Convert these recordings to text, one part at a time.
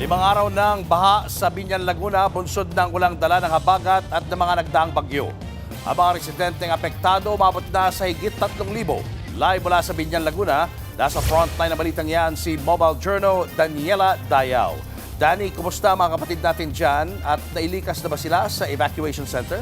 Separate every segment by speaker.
Speaker 1: Limang araw ng baha sa Binyan, Laguna, bunsod ng ulang dala ng habagat at ng mga nagdaang bagyo. Ang mga residenteng apektado umabot na sa higit 3,000. Live mula sa Binyan, Laguna, nasa frontline ng balitang yan si Mobile Journal Daniela Dayao. Dani, kumusta mga kapatid natin dyan at nailikas na ba sila sa evacuation center?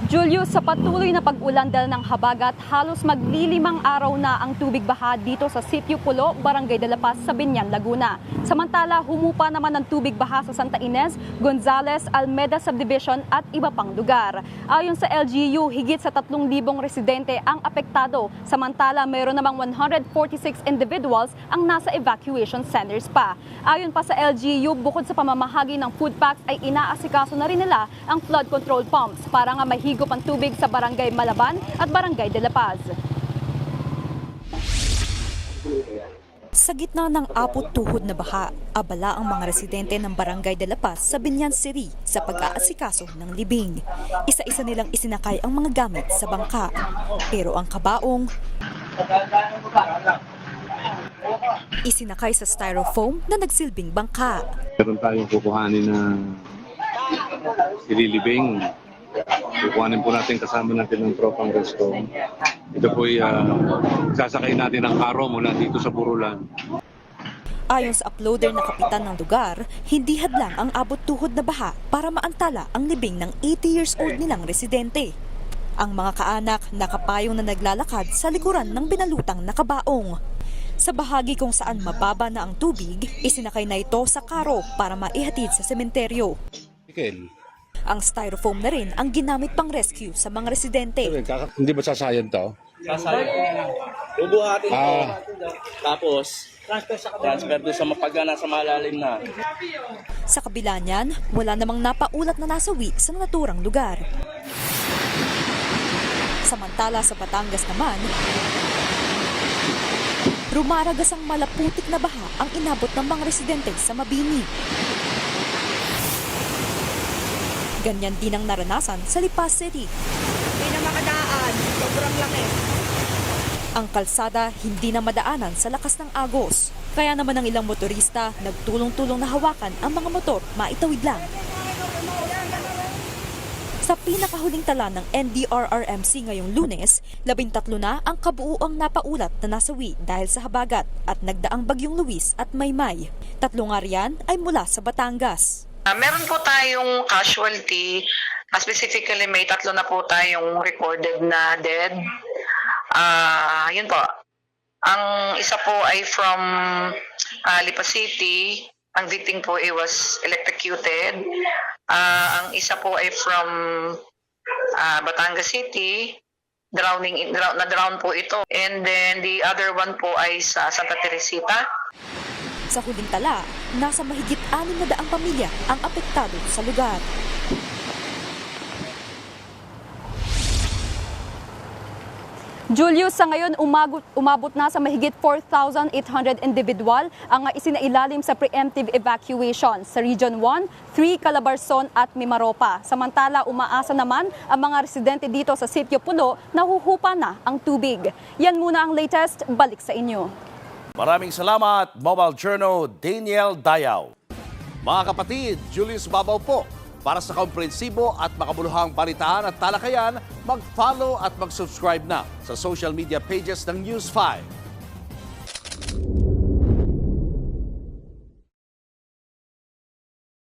Speaker 2: Julius, sa patuloy na pag-ulan ng habagat, halos maglilimang araw na ang tubig baha dito sa Sitio Pulo, Barangay de la Paz sa Binyan, Laguna. Samantala, humupa naman ang tubig baha sa Santa Ines, Gonzales, Almeda Subdivision at iba pang lugar. Ayon sa LGU, higit sa 3,000 residente ang apektado. Samantala, mayroon namang 146 individuals ang nasa evacuation centers pa. Ayon pa sa LGU, bukod sa pamamahagi ng food packs ay inaasikaso na rin nila ang flood control pumps para nga mahigop ang tubig sa Barangay Malaban at Barangay de la Paz.
Speaker 3: Sa gitna ng apot-tuhod na baha, abala ang mga residente ng Barangay de la Paz sa Binyan City sa pag-aasikaso ng libing. Isa-isa nilang isinakay ang mga gamit sa bangka. Pero ang kabaong isinakay sa styrofoam na nagsilbing bangka.
Speaker 4: Meron tayong kukuhanin na ililibing. Kukuhanin po natin kasama natin ng tropang rescue. Ito po sasakay natin ang karo mula dito sa Burulan.
Speaker 3: Ayon sa uploader na kapitan ng lugar, hindi hadlang ang abot-tuhod na baha para maantala ang libing ng 80 years old nilang residente. Ang mga kaanak nakapayong na naglalakad sa likuran ng binalutang na kabaong. Sa bahagi kung saan mababa na ang tubig, isinakay na ito sa karo para maihatid sa sementeryo. Ang styrofoam na rin ang ginamit pang rescue sa mga residente.
Speaker 4: Hindi ba sasayan to?
Speaker 5: Sasayan. Bubuhatin ko. Tapos, transfer doon sa mapagana sa malalim na.
Speaker 3: Sa kabila niyan, wala namang napaulat na nasawi sa naturang lugar. Samantala sa Batangas naman, rumaragas ang malaputik na baha ang inabot ng mga residente sa Mabini. Ganyan din ang naranasan sa Lipas City.
Speaker 6: Hindi na makadaan, sobrang laki.
Speaker 3: Ang kalsada hindi na madaanan sa lakas ng agos. Kaya naman ang ilang motorista nagtulong-tulong na hawakan ang mga motor maitawid lang. Sa pinakahuling tala ng NDRRMC ngayong Lunes, 13 na ang kabuuang napaulat na nasawi dahil sa habagat at nagdaang bagyong Luis at Maymay. 3 nga riyan ay mula sa Batangas.
Speaker 7: Meron po tayong casualty, specifically may 3 na po tayong recorded na dead. Yun po. Ang isa po ay from Lipa City. Ang victim po was electrocuted. Ang isa po ay from Batangas City. Na-drown po ito. And then the other one po ay sa Santa Teresita.
Speaker 3: Sa huling tala, nasa mahigit 600 pamilya ang apektado sa lugar.
Speaker 2: Julius, sa ngayon umabot na sa mahigit 4,800 individual ang isinailalim sa preemptive evacuation sa Region 1, 3, Calabarzon at Mimaropa. Samantala, umaasa naman ang mga residente dito sa Sitio Pulo na huhupa na ang tubig. Yan muna ang latest, balik sa inyo.
Speaker 1: Maraming salamat, Mobile Journal Daniel Dayao. Mga kapatid, Julius Babaw po. Para sa komprehensibo at makabuluhang balitaan at talakayan, mag-follow at mag-subscribe na sa social media pages ng News 5.